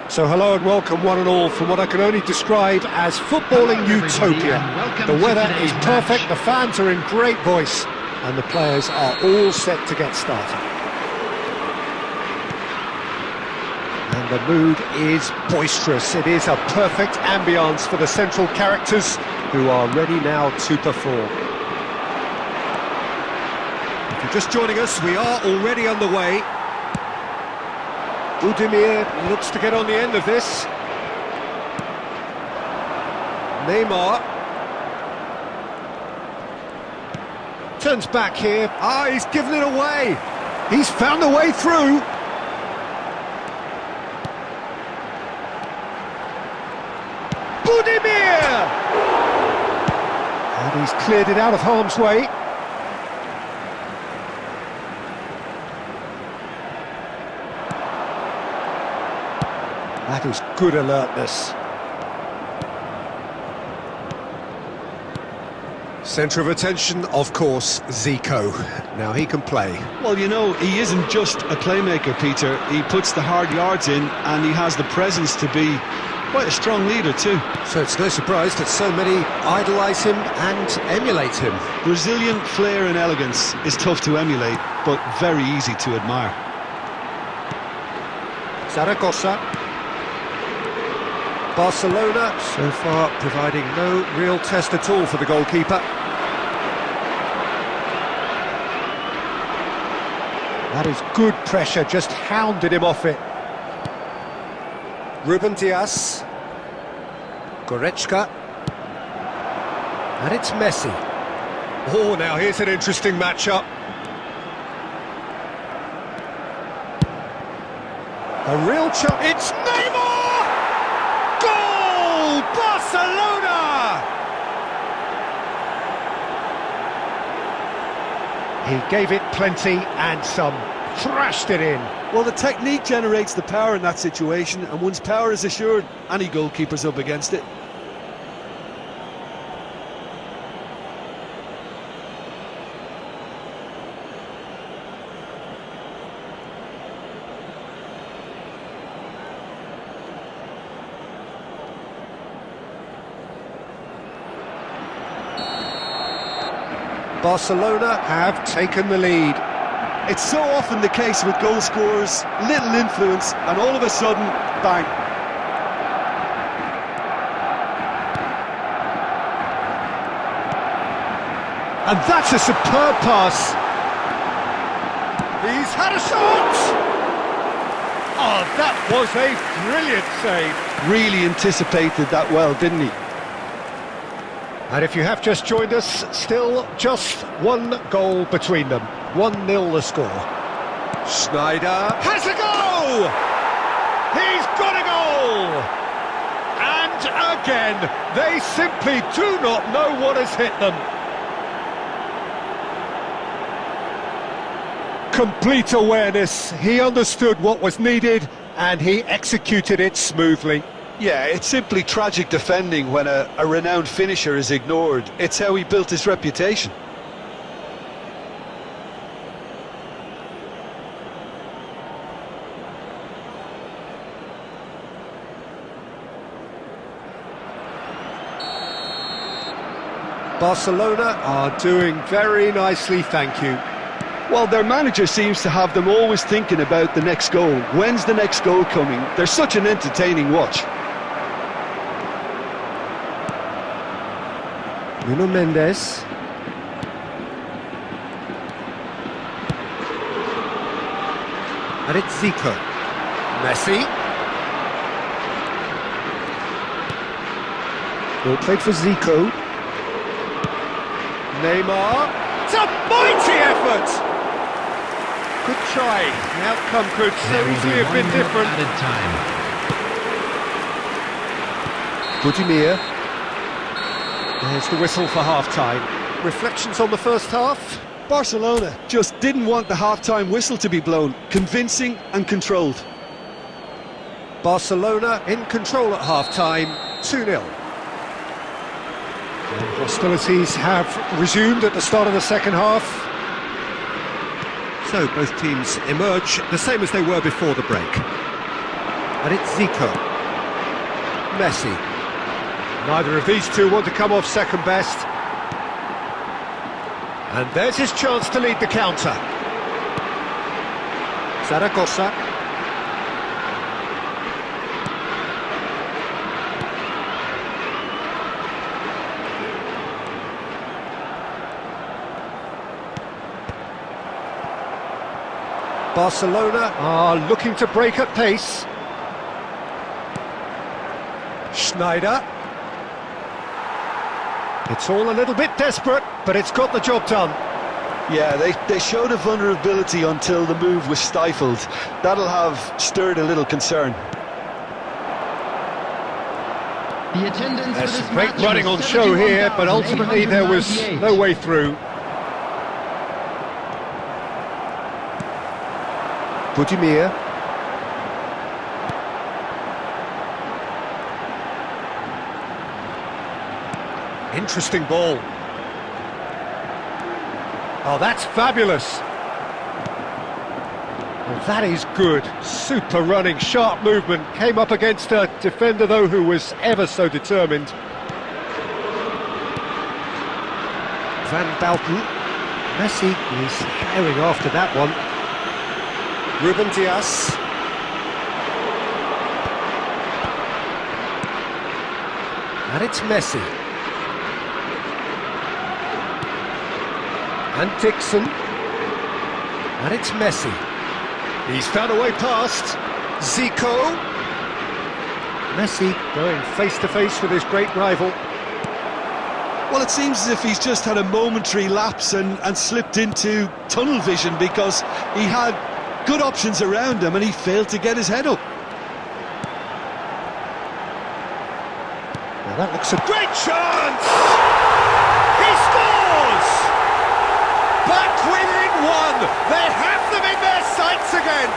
So hello and welcome one and all from what I can only describe as footballing utopia. The weather is perfect, the fans are in great voice, and the players are all set to get started. And the mood is boisterous. It is a perfect ambience for the central characters who are ready now to perform. If you're just joining us, we are already underway. Budimir looks to get on the end of this. Neymar turns back here. He's given it away. He's found a way through. Budimir! And he's cleared it out of harm's way. That is good alertness. Centre of attention, of course, Zico. Now he can play. Well, you know, he isn't just a playmaker, Peter. He puts the hard yards in and he has the presence to be quite a strong leader too. So it's no surprise that so many idolise him and emulate him. Brazilian flair and elegance is tough to emulate, but very easy to admire. Zaragoza. Barcelona, so far providing no real test at all for the goalkeeper. That is good pressure, just hounded him off it. Ruben Dias. Goretzka. And it's Messi. Oh, now here's an interesting matchup. A real chance. It's Neymar! Goal! Barcelona! He gave it plenty and some. Thrashed it in. Well, the technique generates the power in that situation, and once power is assured, any goalkeeper's up against it. Barcelona have taken the lead. It's so often the case with goal scorers, little influence, and all of a sudden, bang. And that's a superb pass. He's had a shot! Oh, that was a brilliant save. Really anticipated that well, didn't he? And if you have just joined us, still just one goal between them. 1-0 the score. Schneider has a goal! He's got a goal! And again, they simply do not know what has hit them. Complete awareness. He understood what was needed and he executed it smoothly. Yeah, it's simply tragic defending when a renowned finisher is ignored. It's how he built his reputation. Barcelona are doing very nicely, thank you. Well, their manager seems to have them always thinking about the next goal. When's the next goal coming? They're such an entertaining watch. Nuno Mendes. And it's Zico. Messi. Ball played for Zico. Neymar. It's a mighty effort! Good try. The outcome could so easily have been different. Budimir. There's the whistle for half-time. Reflections on the first half? Barcelona just didn't want the half-time whistle to be blown. Convincing and controlled. Barcelona in control at half-time, 2-0. Hostilities have resumed at the start of the second half. So both teams emerge the same as they were before the break. And it's Zico. Messi. Neither of these two want to come off second best. And there's his chance to lead the counter. Zaragoza. Barcelona are looking to break at pace. Schneider. It's all a little bit desperate, but it's got the job done. Yeah, they showed a vulnerability until the move was stifled. That'll have stirred a little concern. The attendance There's for this some great match running on was show here, but ultimately there was 71,898. no way through. Budimir. Interesting ball. Oh, that's fabulous. Well, that is good. Super running, sharp movement. Came up against a defender, though, who was ever so determined. Van Bauten. Messi is firing after that one. Ruben Dias. And it's Messi. And Dixon. And it's Messi. He's found a way past. Zico. Messi going face to face with his great rival. Well, it seems as if he's just had a momentary lapse and slipped into tunnel vision, because he had good options around him and he failed to get his head up. Well, that looks a great chance! He scores! Back within one! They have them in their sights again!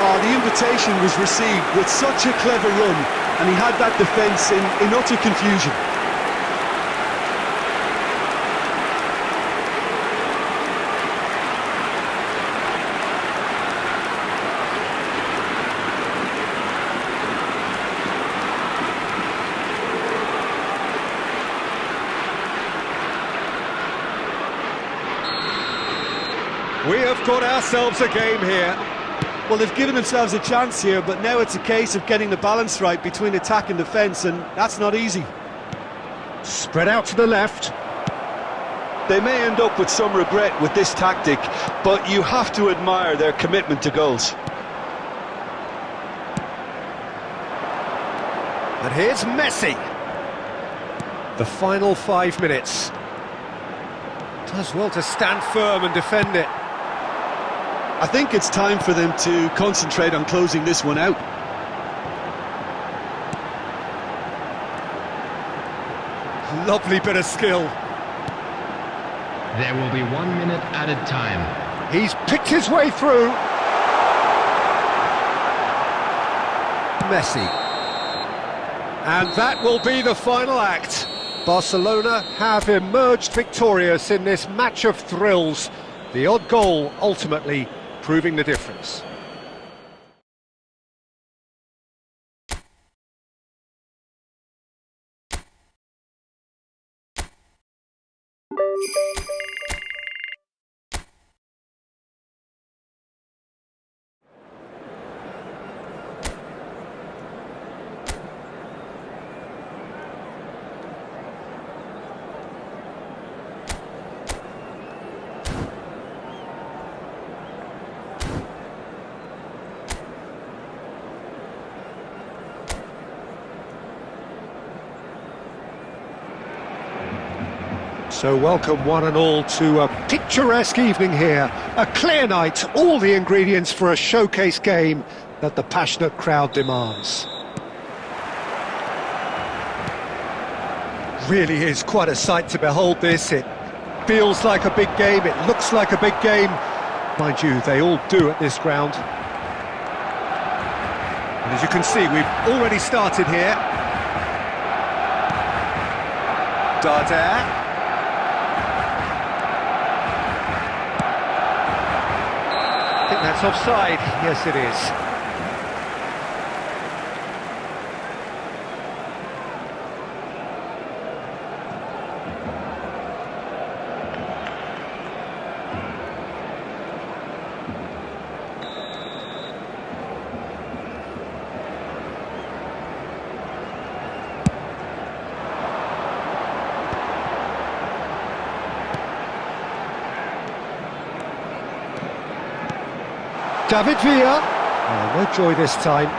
Oh, the invitation was received with such a clever run, and he had that defence in utter confusion. We have got ourselves a game here. Well, they've given themselves a chance here, but now it's a case of getting the balance right between attack and defence, and that's not easy. Spread out to the left. They may end up with some regret with this tactic, but you have to admire their commitment to goals. And here's Messi. The final 5 minutes. Does well to stand firm and defend it. I think it's time for them to concentrate on closing this one out. Lovely bit of skill. There will be 1 minute added time. He's picked his way through. Messi. And that will be the final act. Barcelona have emerged victorious in this match of thrills. The odd goal ultimately proving the difference. So welcome one and all to a picturesque evening here. A clear night, all the ingredients for a showcase game that the passionate crowd demands. Really is quite a sight to behold this. It feels like a big game, it looks like a big game. Mind you, they all do at this ground. And as you can see, we've already started here. Darder. think that's offside. Yes, it is. David Villa. Oh, no joy this time.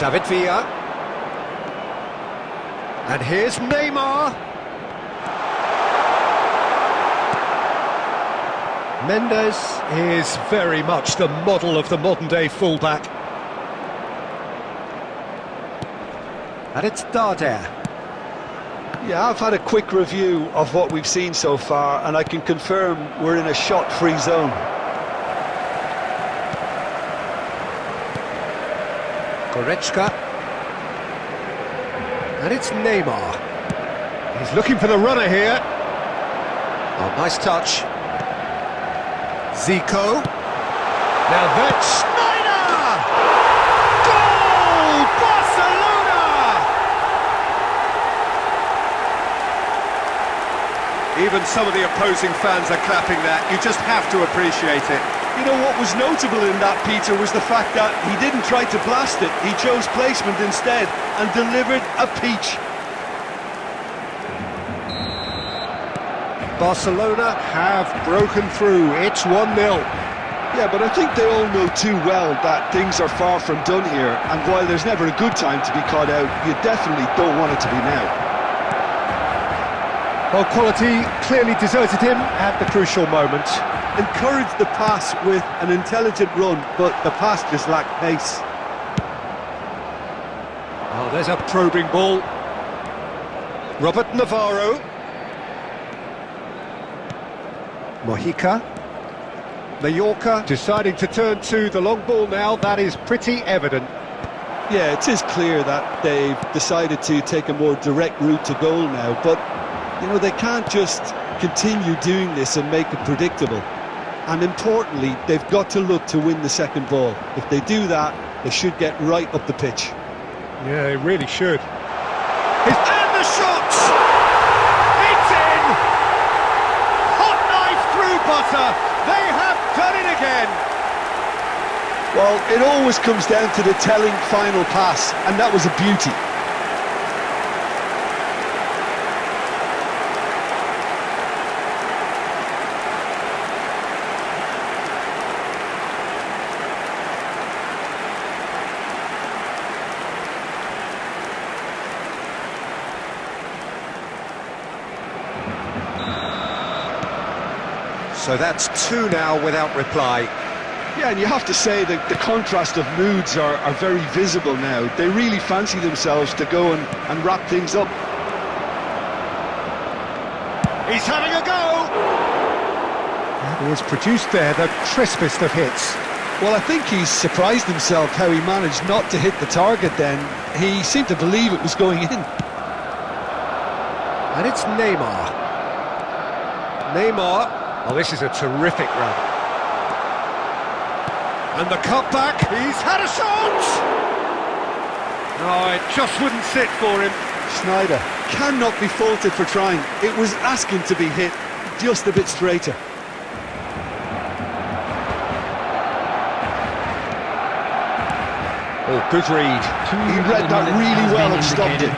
David Villa. And here's Neymar. Mendes is very much the model of the modern-day fullback. And it's Darder. Yeah, I've had a quick review of what we've seen so far, and I can confirm we're in a shot-free zone. Goretzka. And it's Neymar. He's looking for the runner here. Oh, nice touch. Zico. Now that's Schneider! Goal! Barcelona! Even some of the opposing fans are clapping that. You just have to appreciate it. You know, what was notable in that, Peter, was the fact that he didn't try to blast it. He chose placement instead and delivered a peach. Barcelona have broken through. It's 1-0. Yeah, but I think they all know too well that things are far from done here, and while there's never a good time to be caught out, you definitely don't want it to be now. Well, quality clearly deserted him at the crucial moment. Encouraged the pass with an intelligent run, but the pass just lacked pace. Oh, there's a probing ball. Robert Navarro. Mojica. Mallorca deciding to turn to the long ball now. That is pretty evident. Yeah, it is clear that they've decided to take a more direct route to goal now, but, you know, they can't just continue doing this and make it predictable. And importantly, they've got to look to win the second ball. If they do that, they should get right up the pitch. Yeah, they really should. And the shot! It's in! Hot knife through butter! They have done it again! Well, it always comes down to the telling final pass, and that was a beauty. So that's 2 now without reply. Yeah, and you have to say that the contrast of moods are very visible now. They really fancy themselves to go and wrap things up. He's having a go! He has produced there the crispest of hits. Well, I think he's surprised himself how he managed not to hit the target then. He seemed to believe it was going in. And it's Neymar. Neymar. Oh, this is a terrific run. And the cutback, he's had a shot! Oh, it just wouldn't sit for him. Schneider cannot be faulted for trying. It was asking to be hit just a bit straighter. Oh, good read. He read that really well and stopped it.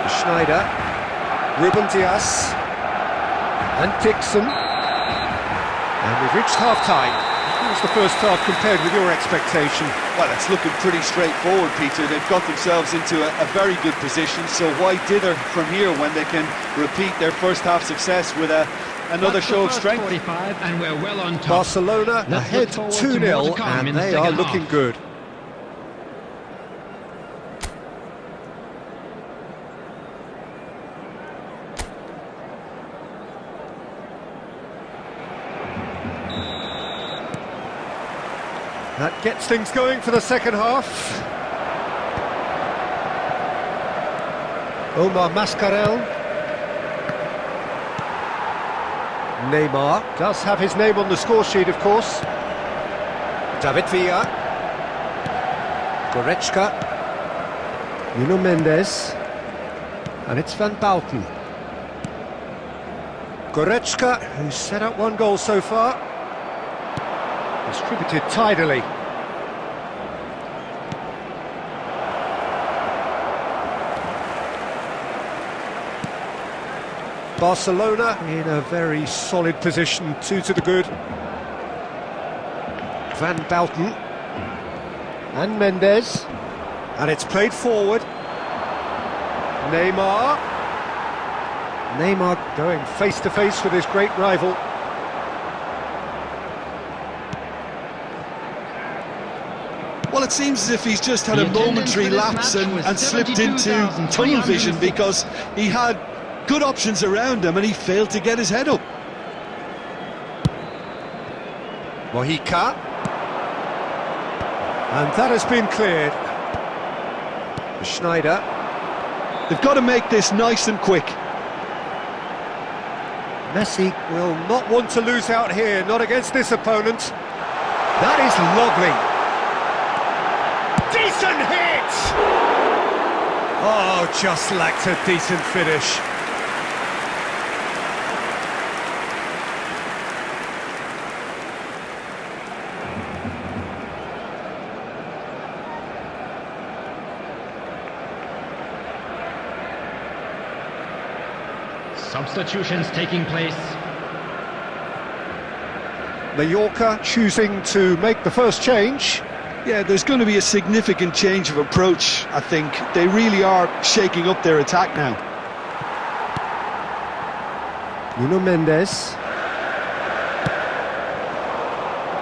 Schneider, Ruben Dias, and Dixon. And we've reached half-time. How's the first half compared with your expectation? Well, it's looking pretty straightforward, Peter. They've got themselves into a very good position, so why dither from here when they can repeat their first half success with another show of strength? 45 and we're well on top. Barcelona Let's ahead look forward to more 2-0 to come in and the they are second looking half. good. That gets things going for the second half. Omar Mascarell. Neymar does have his name on the score sheet, of course. David Villa. Goretzka. Nuno Mendes. And it's Van Bauten. Goretzka, who's set up one goal so far. Distributed tidily. Barcelona in a very solid position, 2 to the good. Van Bauten and Mendes, and it's played forward. Neymar going face to face with his great rival. Well, it seems as if he's just had a momentary lapse and slipped into tunnel vision, because he had good options around him and he failed to get his head up. Mojica. And that has been cleared. Schneider. They've got to make this nice and quick. Messi will not want to lose out here, not against this opponent. That is lovely. Decent hit! Oh, just lacked a decent finish. Substitutions taking place. Mallorca choosing to make the first change. Yeah, there's going to be a significant change of approach, I think. They really are shaking up their attack now. Nuno Mendes.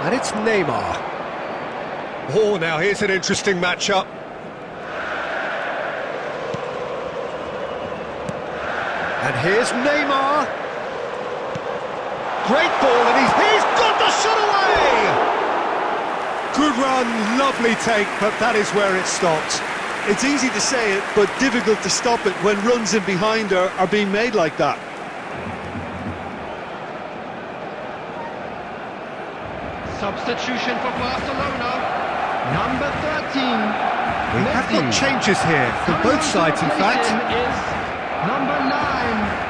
And it's Neymar. Oh, now here's an interesting matchup. And here's Neymar. Great ball, and he's got the shot away! Good run, lovely take, but that is where it stopped. It's easy to say it, but difficult to stop it when runs in behind are being made like that. Substitution for Barcelona. Number 13. We have got changes here from both sides, in fact. Is number 9.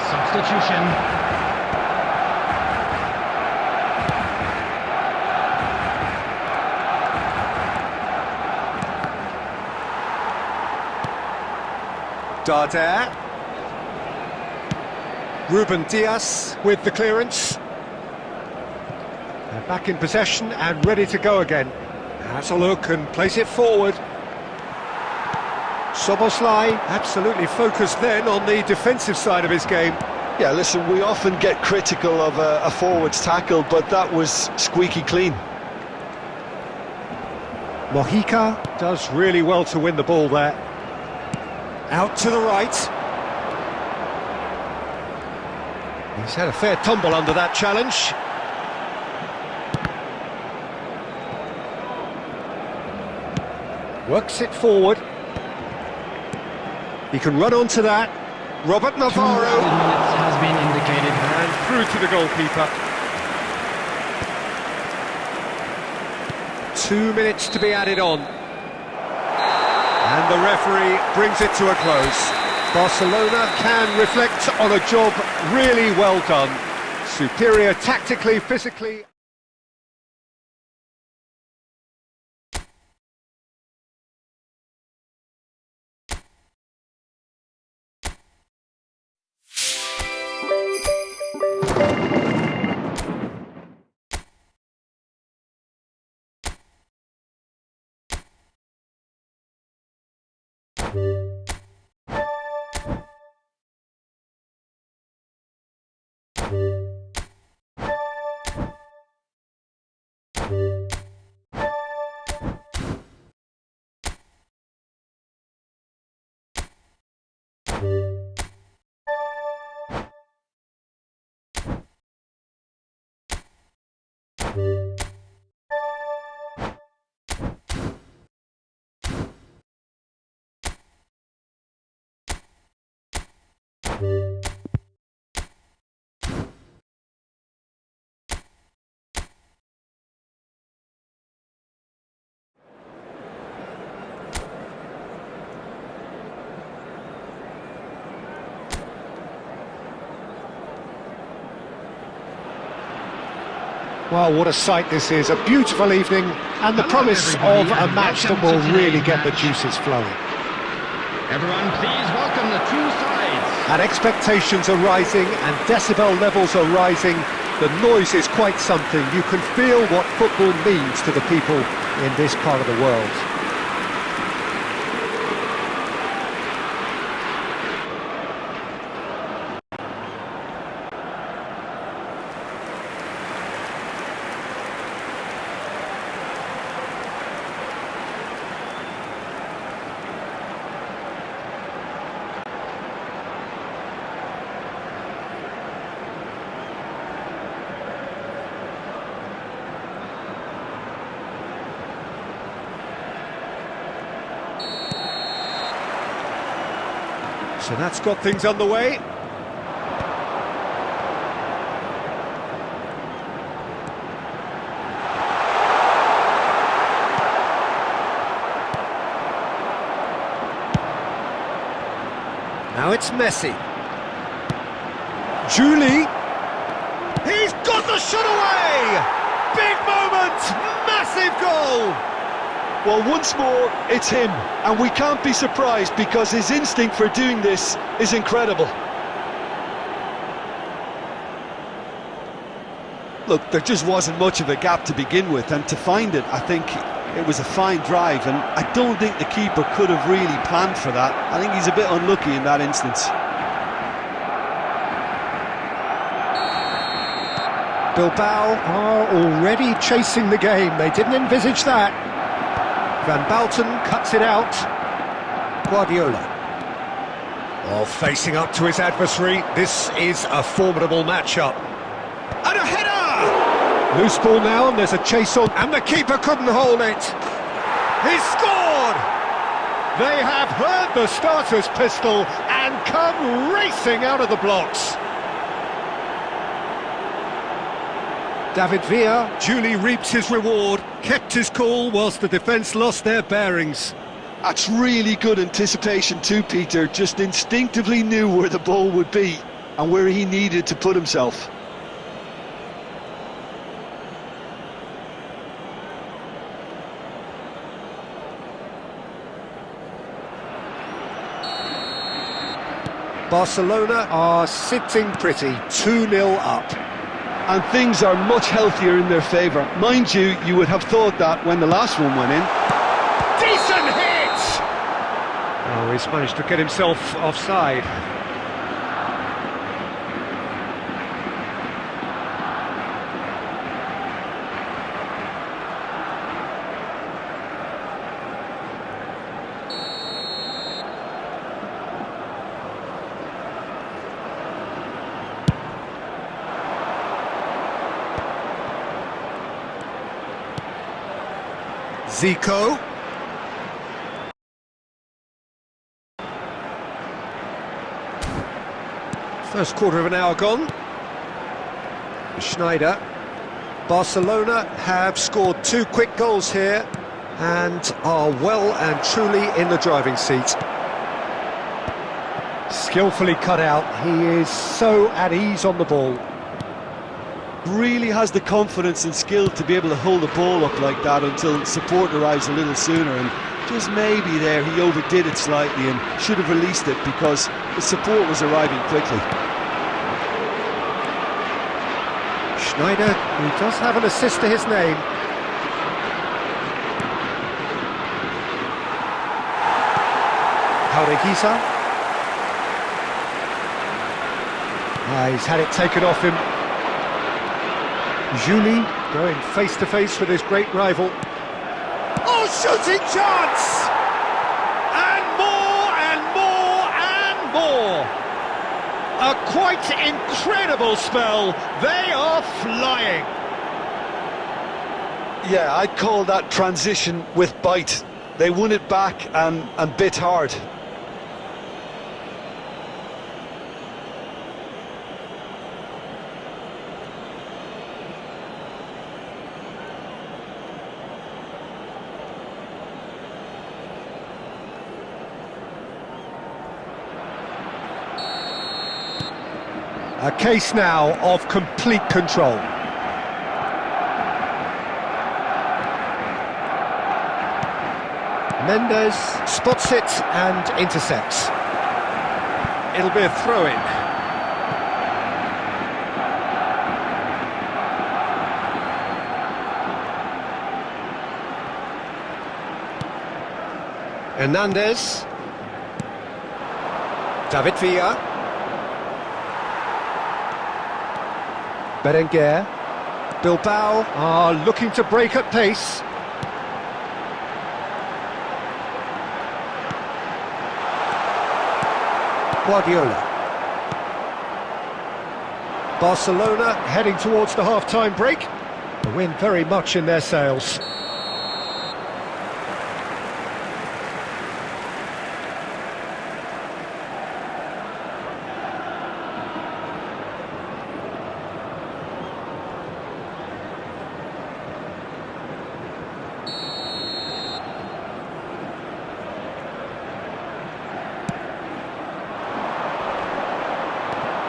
Substitution. Darder. Ruben Dias with the clearance. They're back in possession and ready to go again. Has a look and plays it forward. Szoboszlai absolutely focused then on the defensive side of his game. Yeah, listen, we often get critical of a forward's tackle, but that was squeaky clean. Mojica does really well to win the ball there. Out to the right. He's had a fair tumble under that challenge. Works it forward. He can run onto that. Robert Navarro. 2 minutes has been indicated. And through to the goalkeeper. 2 minutes to be added on. And the referee brings it to a close. Barcelona can reflect on a job really well done. Superior tactically, physically. Well, what a sight this is, a beautiful evening, and the Hello, promise of everybody, a and match that welcome will to really today's get the match. juices flowing. Everyone, please welcome the two sides. And expectations are rising, and decibel levels are rising. The noise is quite something. You can feel what football means to the people in this part of the world. So that's got things underway. Now it's Messi. Julie. He's got the shot away! Big moment! Massive goal! Well, once more, it's him, and we can't be surprised because his instinct for doing this is incredible. Look, there just wasn't much of a gap to begin with, and to find it, I think it was a fine drive, and I don't think the keeper could have really planned for that. I think he's a bit unlucky in that instance. Bilbao are already chasing the game. They didn't envisage that. Van Balten cuts it out. Guardiola. Oh, facing up to his adversary. This is a formidable matchup. And a header! Loose ball now, and there's a chase on, and the keeper couldn't hold it. He scored! They have heard the starter's pistol and come racing out of the blocks. David Villa duly reaps his reward, kept his cool whilst the defence lost their bearings. That's really good anticipation too, Peter. Just instinctively knew where the ball would be and where he needed to put himself. Barcelona are sitting pretty, 2-0 up. And things are much healthier in their favour. Mind you, you would have thought that when the last one went in. Decent hit! Oh, he's managed to get himself offside. Zico. First quarter of an hour gone. Schneider. Barcelona have scored 2 quick goals here and are well and truly in the driving seat. Skillfully cut out. He is so at ease on the ball. Really has the confidence and skill to be able to hold the ball up like that until support arrives a little sooner, and just maybe there he overdid it slightly and should have released it because the support was arriving quickly. Schneider, who does have an assist to his name. Jaureguisa. He's had it taken off him. Julie going face-to-face with his great rival. Oh, shooting chance! And more, and more, and more! A quite incredible spell. They are flying. Yeah, I'd call that transition with bite. They won it back and bit hard. A case now of complete control. Mendes spots it and intercepts. It'll be a throw-in. Hernandez. David Villa. Berenguer. Bilbao are looking to break at pace. Guardiola. Barcelona heading towards the half-time break. The wind very much in their sails.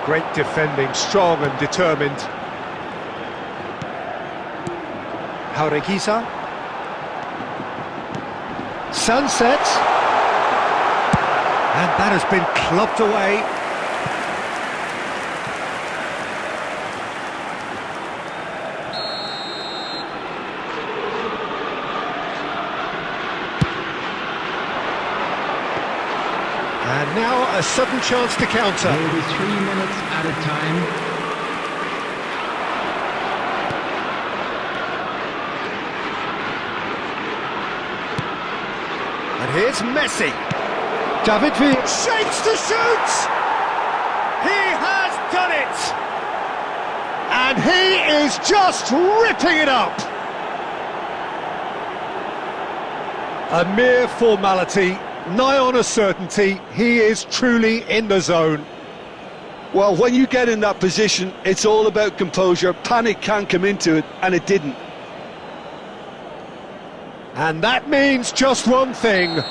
Great defending, strong and determined. Jaureguisa. Sunset. And that has been clubbed away. And now a sudden chance to counter. There will be 3 minutes added time. And here's Messi. David Villa shapes to shoot! He has done it! And he is just ripping it up! A mere formality. Nigh on a certainty, he is truly in the zone. Well, when you get in that position, it's all about composure. Panic can't come into it, and it didn't. And that means just one thing,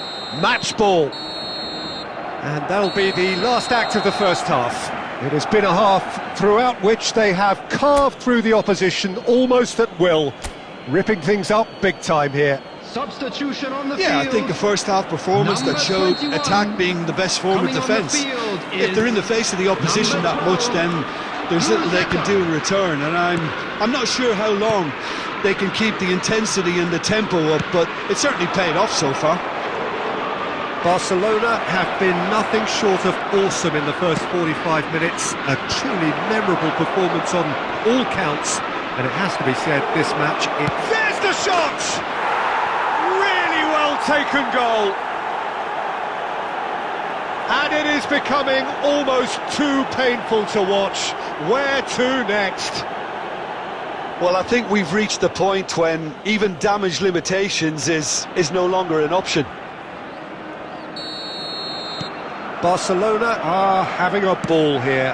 match ball. And that'll be the last act of the first half. It has been a half throughout which they have carved through the opposition almost at will, ripping things up big time here. Substitution on the Yeah, field. I think a first-half performance that showed 21. attack being the best form of Coming on the defence. field If they're in the is face of the opposition number that much, 12, then there's little they can do in return. And I'm not sure how long they can keep the intensity and the tempo up, but it certainly paid off so far. Barcelona have been nothing short of awesome in the first 45 minutes. A truly memorable performance on all counts. And it has to be said, this match... There's the shot! Really well taken goal. And it is becoming almost too painful to watch. Where to next? Well, I think we've reached the point when even damage limitations is no longer an option. Barcelona are having a ball here.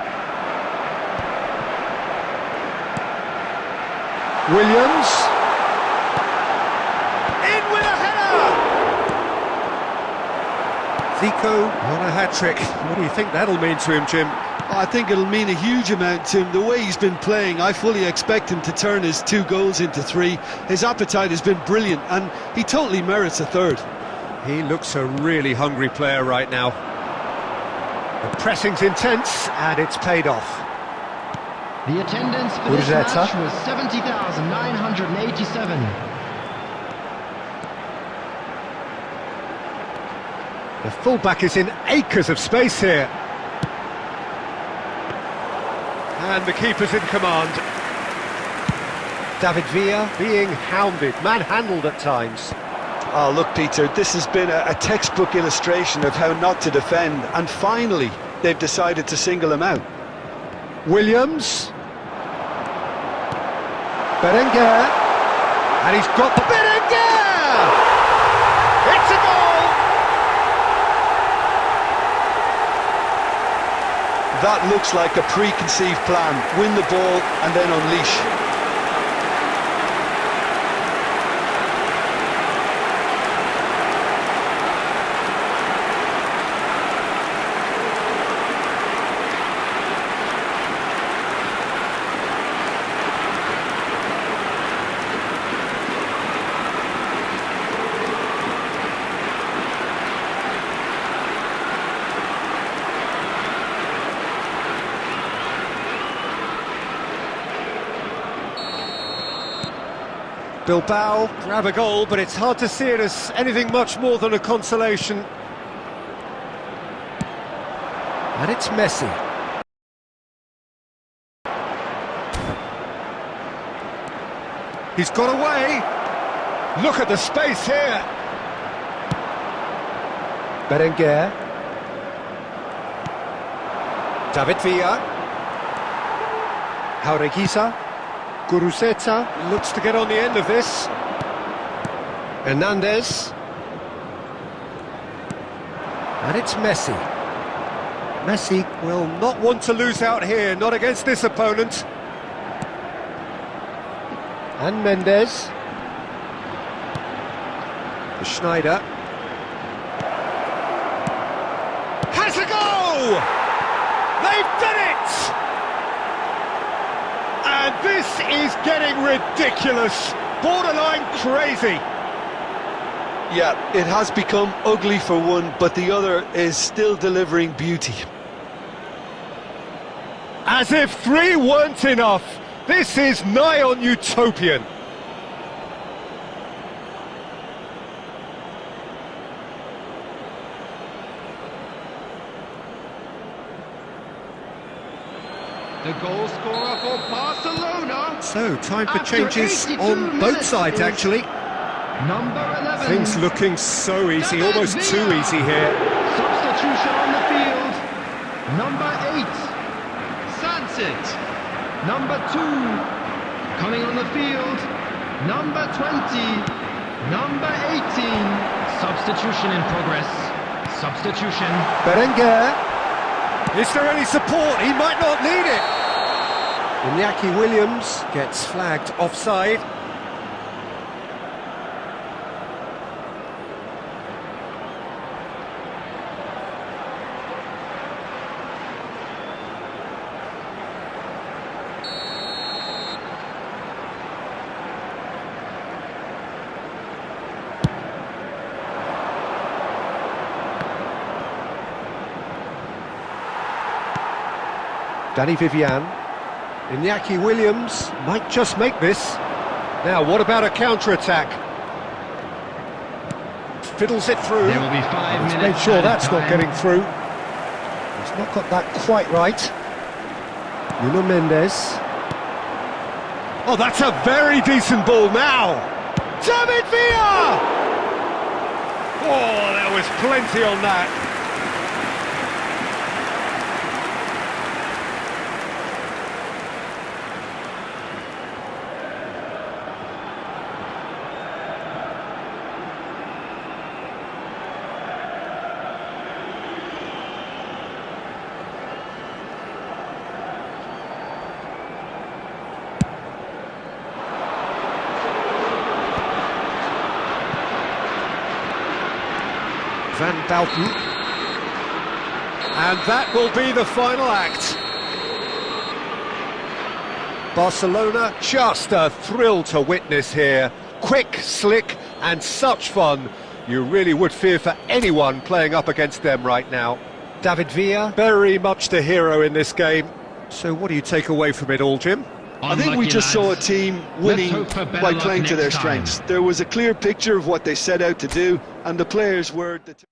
Williams. In with a header! Zico on a hat-trick. What do you think that'll mean to him, Jim? I think it'll mean a huge amount to him. The way he's been playing, I fully expect him to turn his 2 goals into 3. His appetite has been brilliant, and he totally merits a third. He looks a really hungry player right now. The pressing's intense, and it's paid off. The attendance for this match was 70,987. The fullback is in acres of space here. And the keeper's in command. David Villa being hounded, manhandled at times. Oh, look, Peter, this has been a textbook illustration of how not to defend, and finally, they've decided to single him out. Williams. Berenguer. And he's got the Berenguer! It's a goal! That looks like a preconceived plan. Win the ball and then unleash. Bilbao grab a goal, but it's hard to see it as anything much more than a consolation. And it's Messi. He's got away. Look at the space here. Berenguer. David Villa. Jaureguisa. Guruceta looks to get on the end of this. Hernandez. And it's Messi. Messi will not want to lose out here, not against this opponent. And Mendes. To Schneider. Has a go! They've done it! And this is getting ridiculous, borderline crazy. Yeah, it has become ugly for one, but the other is still delivering beauty. As if 3 weren't enough, this is nigh on utopian. The goal scorer for Barcelona. So, time for After changes 82 on both minutes sides, is actually. Number 11. Things looking so easy, David almost too Villa. easy here. Substitution on the field. Number 8. Sansit. Number 2. Coming on the field. Number 20. Number 18. Substitution in progress. Substitution. Berenguer. Is there any support? He might not need it. Iñaki Williams gets flagged offside. Danny Vivian. Iñaki Williams might just make this. Now, what about a counter-attack? Fiddles it through. There will be 5 He's minutes. made sure that's added not time. getting through. He's not got that quite right. Nuno Mendes. Oh, that's a very decent ball now. David Villa! Oh, there was plenty on that. Van Dalton. And that will be the final act. Barcelona, just a thrill to witness here. Quick, slick, and such fun. You really would fear for anyone playing up against them right now. David Villa, very much the hero in this game. So what do you take away from it all, Jim? I think we just saw a team winning hope for better by luck playing to their next time. strengths. There was a clear picture of what they set out to do, and the players were determined.